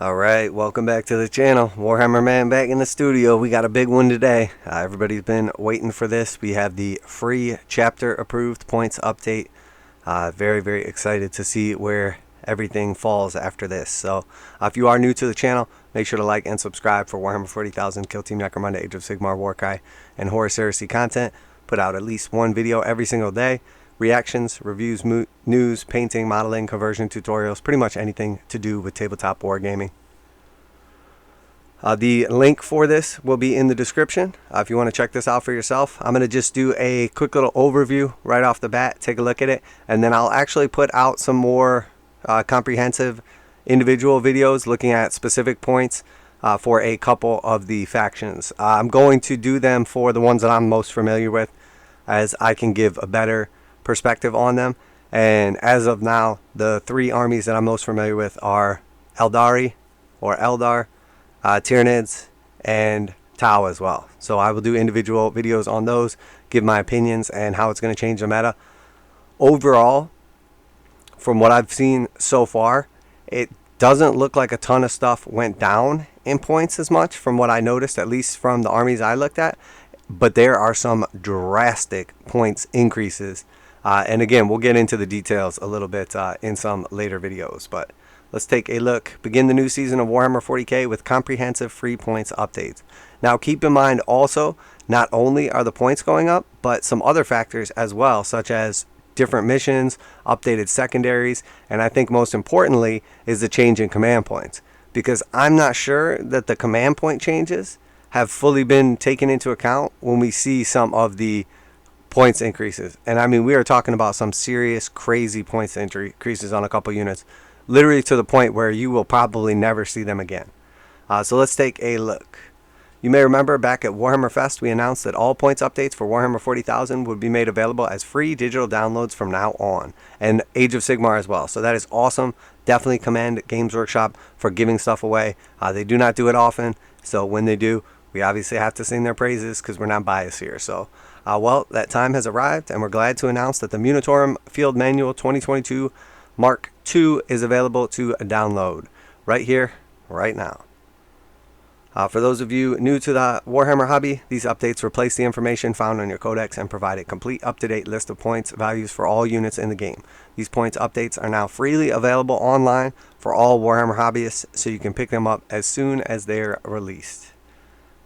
Alright, welcome back to the channel. Warhammer Man back in the studio. We got a big one today. Everybody's been waiting for this. We have the free chapter approved points update. Very excited to see where everything falls after this. So if you are new to the channel, make sure to like and subscribe for Warhammer 40,000, Kill Team Necromunda, Age of Sigmar, warcry, and Horus Heresy content. Put out at least one video every single day. Reactions, reviews, news, painting, modeling, conversion tutorials, pretty much anything to do with tabletop wargaming. The link for this will be in the description if you want to check this out for yourself. I'm going to just do a quick little overview right off the bat, take a look at it, and then I'll actually put out some more comprehensive individual videos looking at specific points for a couple of the factions. I'm going to do them for the ones that I'm most familiar with, as I can give a better perspective on them. And as of now, the three armies that I'm most familiar with are eldari or eldar, Tyranids, and Tau as well. So I will do individual videos on those, give my opinions and how it's going to change the meta. Overall, from what I've seen so far, it doesn't look like a ton of stuff went down in points as much from what I noticed, at least from the armies I looked at. But there are some drastic points increases. And again, we'll get into the details a little bit in some later videos. But let's take a look. Begin the new season of Warhammer 40k with comprehensive free points updates. Now keep in mind also, not only are the points going up, but some other factors as well, such as different missions, updated secondaries, and I think most importantly is the change in command points. Because I'm not sure that the command point changes have fully been taken into account when we see some of the points increases. And I mean, we are talking about some serious crazy points increases on a couple units, literally to the point where you will probably never see them again. So let's take a look. You may remember back at Warhammer Fest we announced that all points updates for Warhammer 40,000 would be made available as free digital downloads from now on, and Age of Sigmar as well. So that is awesome. Definitely commend Games Workshop for giving stuff away. They do not do it often, so when they do, we obviously have to sing their praises because we're not biased here. So well, that time has arrived, and we're glad to announce that the Munitorum Field Manual 2022 Mark II is available to download right here, right now. For those of you new to the Warhammer hobby, these updates replace the information found on your codex and provide a complete up-to-date list of points values for all units in the game. These points updates are now freely available online for all Warhammer hobbyists, so you can pick them up as soon as they're released.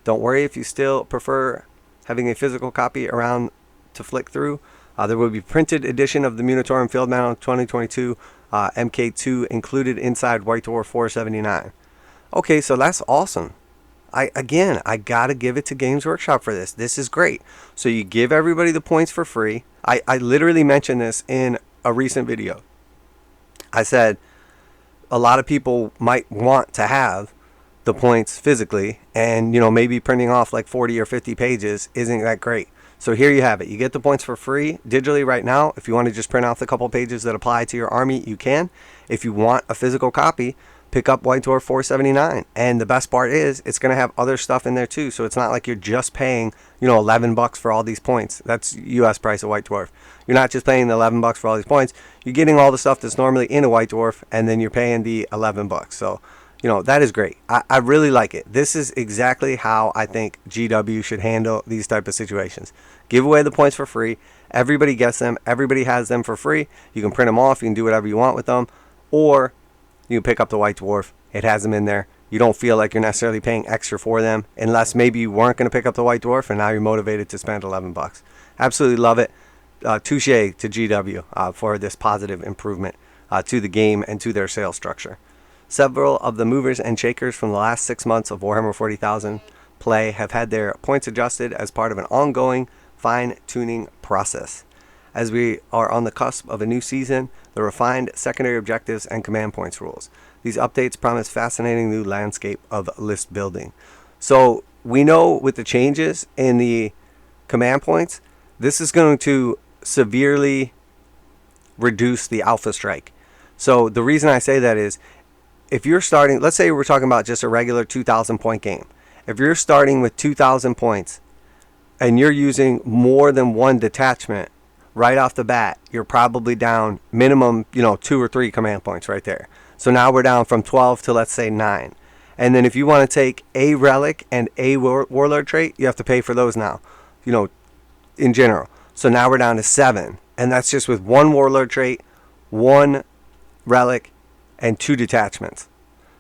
Don't worry if you still prefer having a physical copy around to flick through. There will be printed edition of the Munitorum Field Manual 2022 MK2 included inside White Dwarf 479. Okay, so that's awesome. I gotta give it to Games Workshop for this. This is great. So you give everybody the points for free. I literally mentioned this in a recent video. I said a lot of people might want to have the points physically, and maybe printing off like 40 or 50 pages isn't that great. So here you have it. You get the points for free digitally right now. If you want to just print off the couple pages that apply to your army, you can. If you want a physical copy, pick up White Dwarf 479. And the best part is it's going to have other stuff in there too. So it's not like you're just paying, $11 for all these points. That's US price of White Dwarf. You're not just paying the $11 for all these points. You're getting all the stuff that's normally in a White Dwarf, and then you're paying the $11. So that is great. I really like it. This is exactly how I think GW should handle these type of situations. Give away the points for free. Everybody gets them. Everybody has them for free. You can print them off. You can do whatever you want with them. Or you can pick up the White Dwarf. It has them in there. You don't feel like you're necessarily paying extra for them, unless maybe you weren't going to pick up the White Dwarf and now you're motivated to spend $11. Absolutely love it. Touche to GW for this positive improvement to the game and to their sales structure. Several of the movers and shakers from the last 6 months of Warhammer 40,000 play have had their points adjusted as part of an ongoing fine-tuning process. As we are on the cusp of a new season, the refined secondary objectives and command points rules. These updates promise fascinating new landscape of list building. So we know with the changes in the command points, this is going to severely reduce the alpha strike. So the reason I say that is, if you're starting, let's say we're talking about just a regular 2,000 point game. If you're starting with 2,000 points and you're using more than one detachment right off the bat, you're probably down minimum, 2 or 3 command points right there. So now we're down from 12 to, let's say, 9. And then if you want to take a relic and a warlord trait, you have to pay for those now, in general. So now we're down to 7. And that's just with 1 warlord trait, 1 relic, and 2 detachments.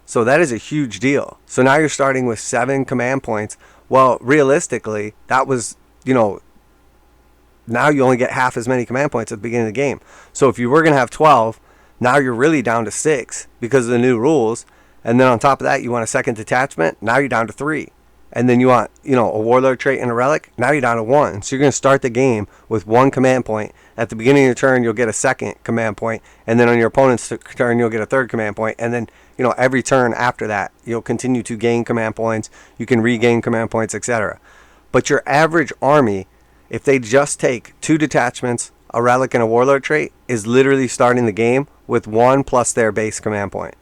So that is a huge deal. So now you're starting with 7 command points. Well, realistically, that was, now you only get half as many command points at the beginning of the game. So if you were going to have 12, now you're really down to 6 because of the new rules. And then on top of that, you want a second detachment. Now you're down to 3. And then you want, a warlord trait and a relic. Now you're down to 1. So you're going to start the game with 1 command point. At the beginning of your turn, you'll get a second command point. And then on your opponent's turn, you'll get a third command point. And then, every turn after that, you'll continue to gain command points. You can regain command points, etc. But your average army, if they just take 2 detachments, a relic, and a warlord trait, is literally starting the game with 1 plus their base command point.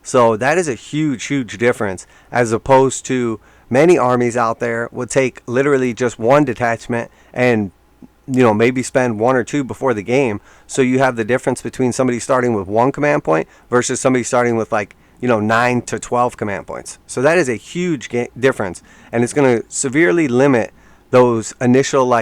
So that is a huge, huge difference, as opposed to many armies out there would take literally just 1 detachment and, maybe spend 1 or 2 before the game. So you have the difference between somebody starting with 1 command point versus somebody starting with 9 to 12 command points. So that is a huge difference, and it's going to severely limit those initial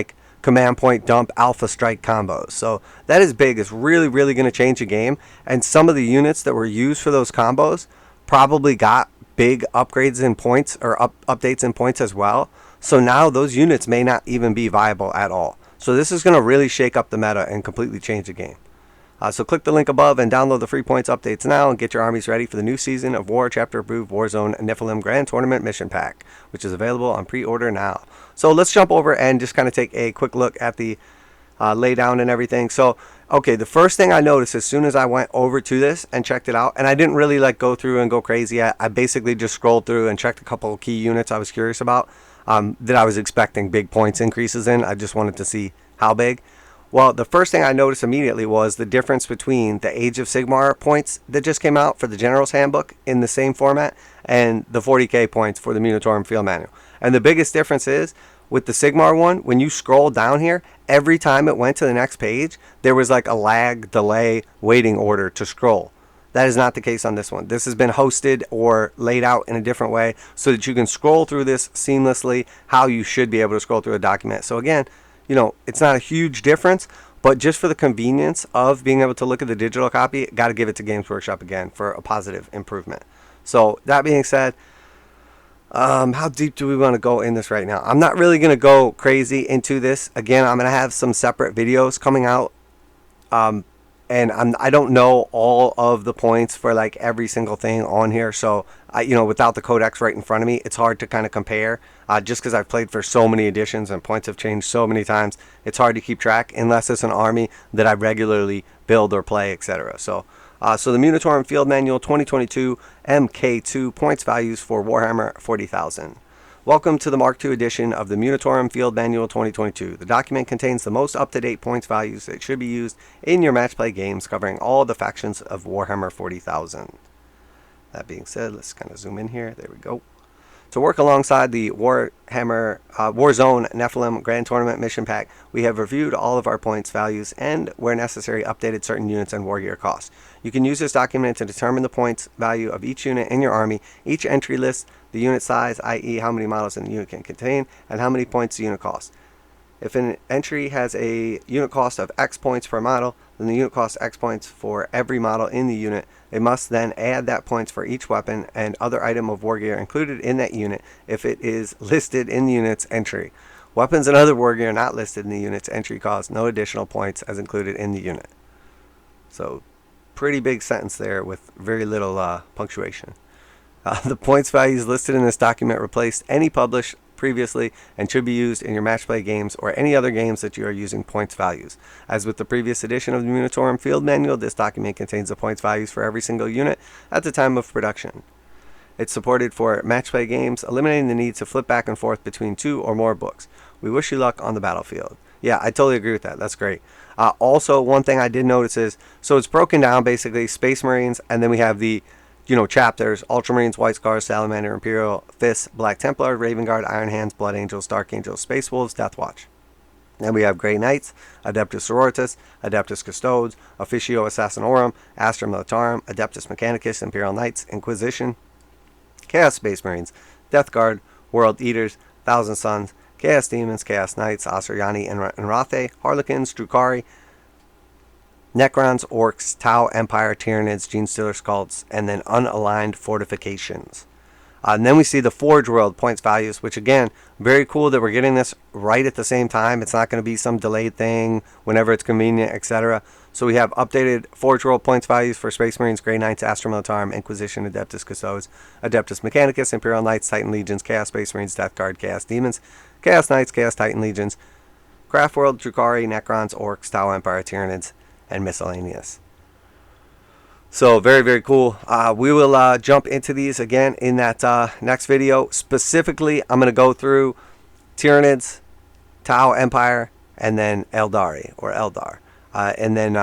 command point dump alpha strike combos. So that is big. It's really, really going to change the game. And some of the units that were used for those combos probably got big upgrades in points or updates in points as well. So now those units may not even be viable at all. So this is going to really shake up the meta and completely change the game. So click the link above and download the free points updates now and get your armies ready for the new season of War Chapter Approved Warzone Nephilim Grand Tournament Mission Pack, which is available on pre-order now. So let's jump over and just kind of take a quick look at the laydown and everything. So, okay, the first thing I noticed as soon as I went over to this and checked it out, and I didn't really go through and go crazy. I basically just scrolled through and checked a couple of key units I was curious about that I was expecting big points increases in. I just wanted to see how big. Well, the first thing I noticed immediately was the difference between the Age of Sigmar points that just came out for the General's Handbook in the same format and the 40k points for the Munitorum Field Manual. And the biggest difference is, with the Sigmar one, when you scroll down here, every time it went to the next page, there was a lag, delay, waiting order to scroll. That is not the case on this one. This has been hosted or laid out in a different way so that you can scroll through this seamlessly how you should be able to scroll through a document. So again, it's not a huge difference, but just for the convenience of being able to look at the digital copy, got to give it to Games Workshop again for a positive improvement. So that being said, how deep do we want to go in this right now? I'm not really going to go crazy into this. Again, I'm going to have some separate videos coming out. And I don't know all of the points for every single thing on here. So, without the codex right in front of me, it's hard to kind of compare. Just because I've played for so many editions and points have changed so many times, it's hard to keep track unless it's an army that I regularly build or play, etc. So the Munitorum Field Manual 2022 MK2 points values for Warhammer 40,000. Welcome to the Mark II edition of the Munitorum Field Manual 2022. The document contains the most up-to-date points values that should be used in your match play games, covering all the factions of Warhammer 40,000. That being said, let's kind of zoom in here. There we go. To work alongside the Warzone Nephilim Grand Tournament Mission Pack, we have reviewed all of our points values and, where necessary, updated certain units and war gear costs. You can use this document to determine the points value of each unit in your army. Each entry lists the unit size, i.e. how many models the unit can contain, and how many points the unit costs. If an entry has a unit cost of X points per model, then the unit costs X points for every model in the unit. They must then add that points for each weapon and other item of war gear included in that unit if it is listed in the unit's entry. Weapons and other war gear not listed in the unit's entry cost no additional points as included in the unit. So, pretty big sentence there with very little punctuation. The points values listed in this document replaced any published previously and should be used in your match play games or any other games that you are using points values. As with the previous edition of the Munitorum Field Manual, this document contains the points values for every single unit at the time of production. It's supported for match play games, eliminating the need to flip back and forth between 2 or more books. We wish you luck on the battlefield. Yeah, I totally agree with that. That's great. Also, one thing I did notice is, so it's broken down basically Space Marines, and then we have the chapters: Ultramarines, White Scars, Salamander, Imperial, Fists, Black Templar, Raven Guard, Iron Hands, Blood Angels, Dark Angels, Space Wolves, Death Watch. Then we have Grey Knights, Adeptus Sororitas, Adeptus Custodes, Officio Assassinorum, Astra Militarum, Adeptus Mechanicus, Imperial Knights, Inquisition, Chaos Space Marines, Death Guard, World Eaters, Thousand Suns, Chaos Demons, Chaos Knights, Asuryani and Rathe, Harlequins, Drukhari, Necrons, Orcs, Tau Empire, Tyranids, Genestealer Cults, and then Unaligned Fortifications. And then we see the Forge World points values, which again, very cool that we're getting this right at the same time. It's not going to be some delayed thing whenever it's convenient, etc. So we have updated Forge World points values for Space Marines, Grey Knights, Astra Militarum, Inquisition, Adeptus Custodes, Adeptus Mechanicus, Imperial Knights, Titan Legions, Chaos Space Marines, Death Guard, Chaos Demons, Chaos Knights, Chaos Titan Legions, Craft World, Drukhari, Necrons, Orcs, Tau Empire, Tyranids, and miscellaneous. So very, very cool. We will jump into these again in that next video. Specifically, I'm going to go through Tyranids, Tau Empire, and then Aeldari or Eldar. And then,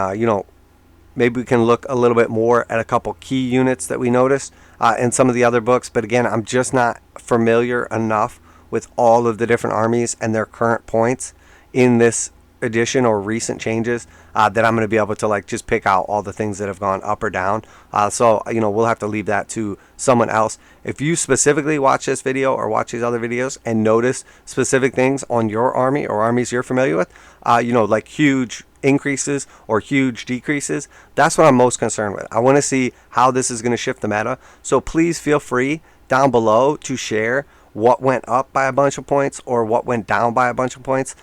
maybe we can look a little bit more at a couple key units that we noticed in some of the other books. But again, I'm just not familiar enough with all of the different armies and their current points in this edition or recent changes that I'm going to be able to just pick out all the things that have gone up or down. So we'll have to leave that to someone else. If you specifically watch this video or watch these other videos and notice specific things on your army or armies you're familiar with, like huge increases or huge decreases, that's what I'm most concerned with. I want to see how this is going to shift the meta. So please feel free down below to share what went up by a bunch of points or what went down by a bunch of points,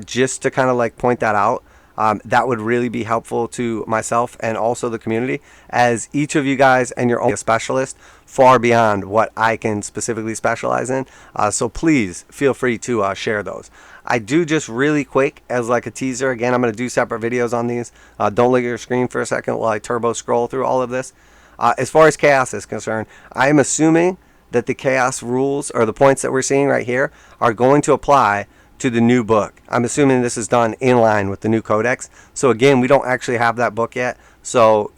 just to kind of point that out. That would really be helpful to myself and also the community, as each of you guys and your own specialist far beyond what I can specifically specialize in. So please feel free to share those. I do just really quick as a teaser. Again, I'm going to do separate videos on these. Don't look at your screen for a second while I turbo scroll through all of this. As far as chaos is concerned, I am assuming that the chaos rules or the points that we're seeing right here are going to apply to the new book. I'm assuming this is done in line with the new codex. So again, we don't actually have that book yet. So,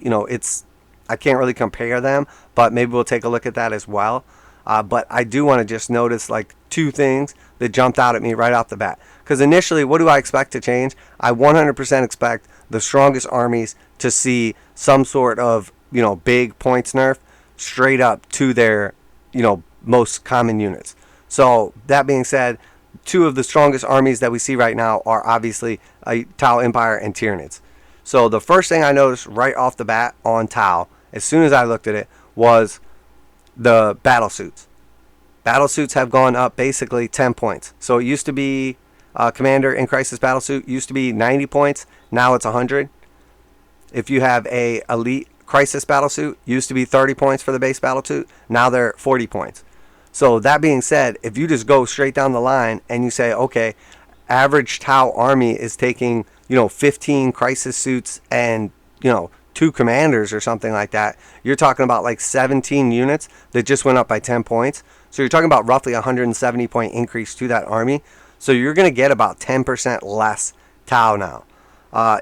I can't really compare them, but maybe we'll take a look at that as well. But I do want to just notice two things that jumped out at me right off the bat. Because initially, what do I expect to change? I 100% expect the strongest armies to see some sort of, big points nerf straight up to their most common units. So that being said, two of the strongest armies that we see right now are obviously Tau Empire and Tyranids. So the first thing I noticed right off the bat on Tau, as soon as I looked at it, was the battle suits. Battle suits have gone up basically 10 points. So it used to be Commander in Crisis battle suit used to be 90 points. Now it's 100. If you have a Elite Crisis battle suit, used to be 30 points for the base battle suit. Now they're 40 points. So that being said, if you just go straight down the line and you say, okay, average Tau army is taking, 15 crisis suits and, 2 commanders or something like that, you're talking about 17 units that just went up by 10 points. So you're talking about roughly 170 point increase to that army. So you're going to get about 10% less Tau now.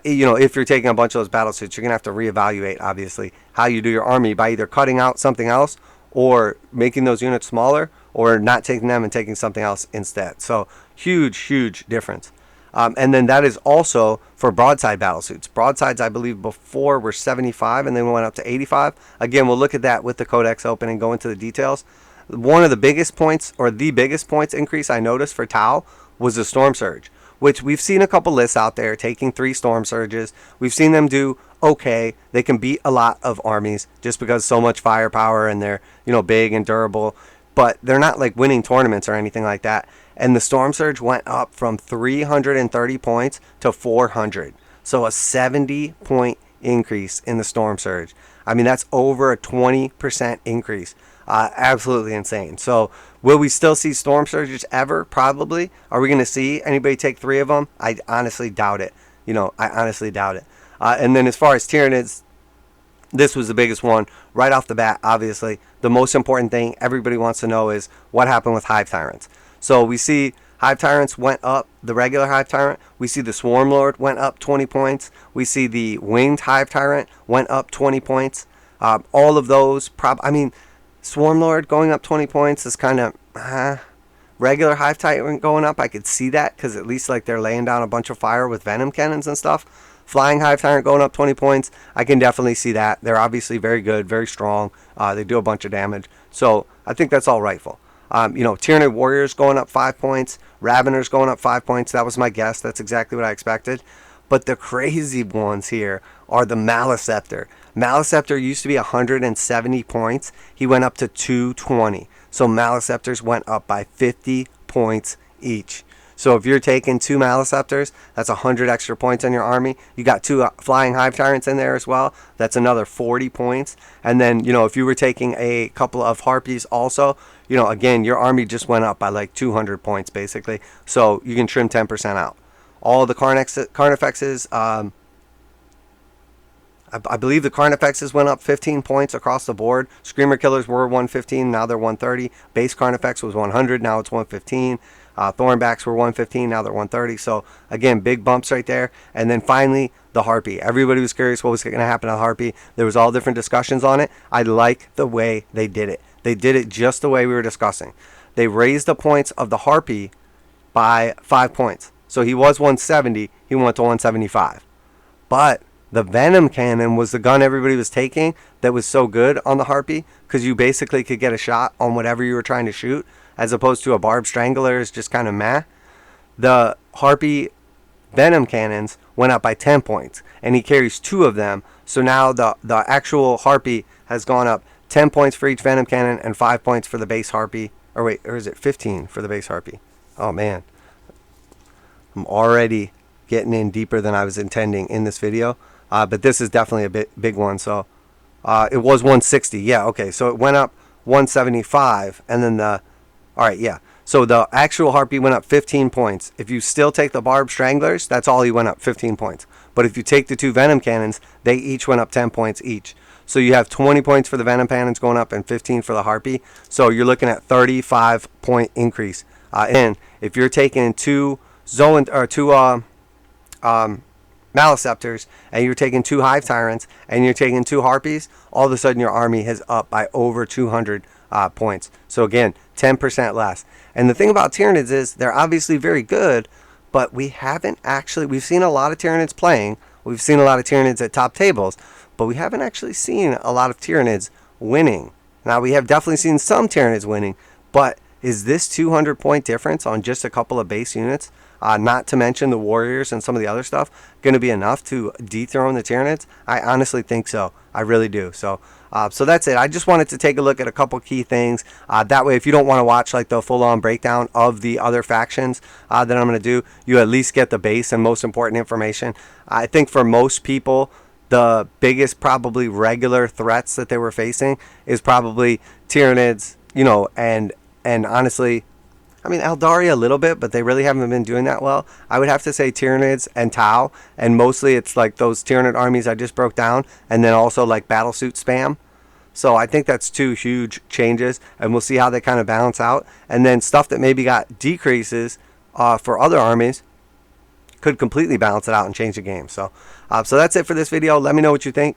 If you're taking a bunch of those battle suits, you're going to have to reevaluate, obviously, how you do your army by either cutting out something else or making those units smaller, or not taking them and taking something else instead. So huge, huge difference. And then that is also for broadside battle suits. Broadsides, I believe, before were 75 and then went up to 85. Again, we'll look at that with the codex open and go into the details. One of the biggest points, or the biggest points increase I noticed for Tau was the Stormsurge, which we've seen a couple lists out there taking 3 Stormsurges. We've seen them do okay. They can beat a lot of armies just because so much firepower and they're, big and durable. But they're not winning tournaments or anything like that. And the Stormsurge went up from 330 points to 400. So a 70 point increase in the Stormsurge. I mean, that's over a 20% increase. Absolutely insane. So will we still see Stormsurges ever? Probably. Are we going to see anybody take 3 of them? I honestly doubt it. I honestly doubt it. And then as far as Tyranids, this was the biggest one right off the bat. Obviously, the most important thing everybody wants to know is what happened with Hive Tyrants. So we see Hive Tyrants went up, the regular Hive Tyrant. We see the Swarm Lord went up 20 points. We see the Winged Hive Tyrant went up 20 points. All of those, Swarm Lord going up 20 points is kind of, Regular hive tyrant going up, I could see that because at least like they're laying down a bunch of fire with venom cannons and stuff. Flying hive tyrant going up 20 points, I can definitely see that. They're obviously very good, very strong. They do a bunch of damage, so I think that's all rightful. Tyranid warriors going up 5 points, raveners going up 5 points. That was my guess. That's exactly what I expected. But the crazy ones here are the Maleceptor. Maleceptor used to be 170 points. He went up to 220. So Maleceptors went up by 50 points each. So if you're taking 2 Maleceptors, that's 100 extra points on your army. You got 2 flying hive tyrants in there as well. That's another 40 points. And then, if you were taking a couple of harpies also, again, your army just went up by like 200 points basically. So you can trim 10% out. All the Carnifexes, I believe the Carnifexes went up 15 points across the board. Screamer Killers were 115, now they're 130. Base Carnifex was 100, now it's 115. Thornbacks were 115, now they're 130. So again, big bumps right there. And then finally, the Harpy. Everybody was curious what was going to happen to the Harpy. There was all different discussions on it. I like the way they did it. They did it just the way we were discussing. They raised the points of the Harpy by 5 points. So he was 170, he went to 175. But the Venom Cannon was the gun everybody was taking that was so good on the Harpy, because you basically could get a shot on whatever you were trying to shoot, as opposed to a Barbed Strangler is just kind of meh. The Harpy Venom Cannons went up by 10 points, and he carries 2 of them. So now the actual Harpy has gone up 10 points for each Venom Cannon and 5 points for the base Harpy. Or is it 15 for the base Harpy? Oh man. I'm already getting in deeper than I was intending in this video. But this is definitely a big one. So it was 160. Yeah, okay. So it went up 175. And then alright, yeah. So the actual Harpy went up 15 points. If you still take the Barbed Stranglers, that's all he went up, 15 points. But if you take the 2 Venom Cannons, they each went up 10 points each. So you have 20 points for the Venom Cannons going up and 15 for the Harpy. So you're looking at 35 point increase. And if you're taking 2 Maleceptors, and you're taking 2 Hive Tyrants, and you're taking 2 Harpies, all of a sudden your army has up by over 200 points. So again, 10% less. And the thing about Tyranids is they're obviously very good, but we've seen a lot of Tyranids playing. We've seen a lot of Tyranids at top tables, but we haven't actually seen a lot of Tyranids winning. Now, we have definitely seen some Tyranids winning, but is this 200 point difference on just a couple of base units, not to mention the warriors and some of the other stuff, going to be enough to dethrone the Tyranids? I honestly think so. I really do. So that's it. I just wanted to take a look at a couple key things. That way, if you don't want to watch like the full-on breakdown of the other factions that I'm going to do, you at least get the base and most important information. I think for most people, the biggest probably regular threats that they were facing is probably Tyranids, and honestly, I mean, Eldari a little bit, but they really haven't been doing that well. I would have to say Tyranids and Tau, and mostly it's like those Tyranid armies I just broke down, and then also like battlesuit spam. So I think that's 2 huge changes, and we'll see how they kind of balance out. And then stuff that maybe got decreases for other armies could completely balance it out and change the game. So that's it for this video. Let me know what you think.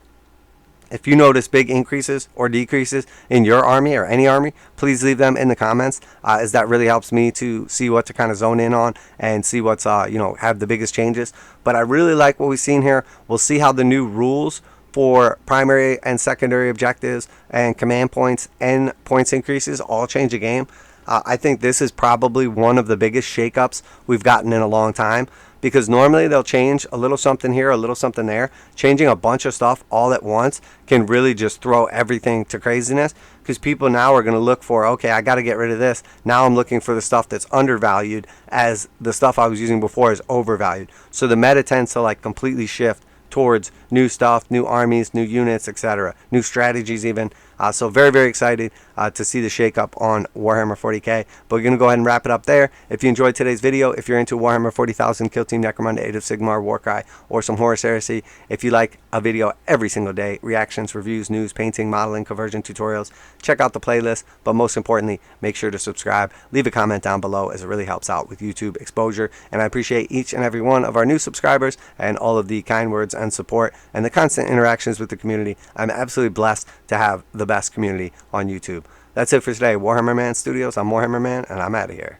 If you notice big increases or decreases in your army or any army, please leave them in the comments, as that really helps me to see what to kind of zone in on and see what's have the biggest changes. But I really like what we've seen here. We'll see how the new rules for primary and secondary objectives and command points and points increases all change the game. I think this is probably one of the biggest shakeups we've gotten in a long time, because normally they'll change a little something here, a little something there. Changing a bunch of stuff all at once can really just throw everything to craziness, because people now are going to look for, okay, I got to get rid of this. Now I'm looking for the stuff that's undervalued, as the stuff I was using before is overvalued. So the meta tends to like completely shift towards new stuff, new armies, new units, etc., new strategies even. So very, very excited to see the shakeup on Warhammer 40k. But we're going to go ahead and wrap it up there. If you enjoyed today's video, if you're into Warhammer 40,000, Kill Team Necromunda, Age of Sigmar, warcry, or some Horus Heresy, if you like a video every single day, reactions, reviews, news, painting, modeling, conversion tutorials, check out the playlist. But most importantly, make sure to subscribe. Leave a comment down below, as it really helps out with YouTube exposure. And I appreciate each and every one of our new subscribers and all of the kind words and support and the constant interactions with the community. I'm absolutely blessed to have the best community on YouTube. That's it for today. Warhammer Man Studios. I'm Warhammer Man, and I'm out of here.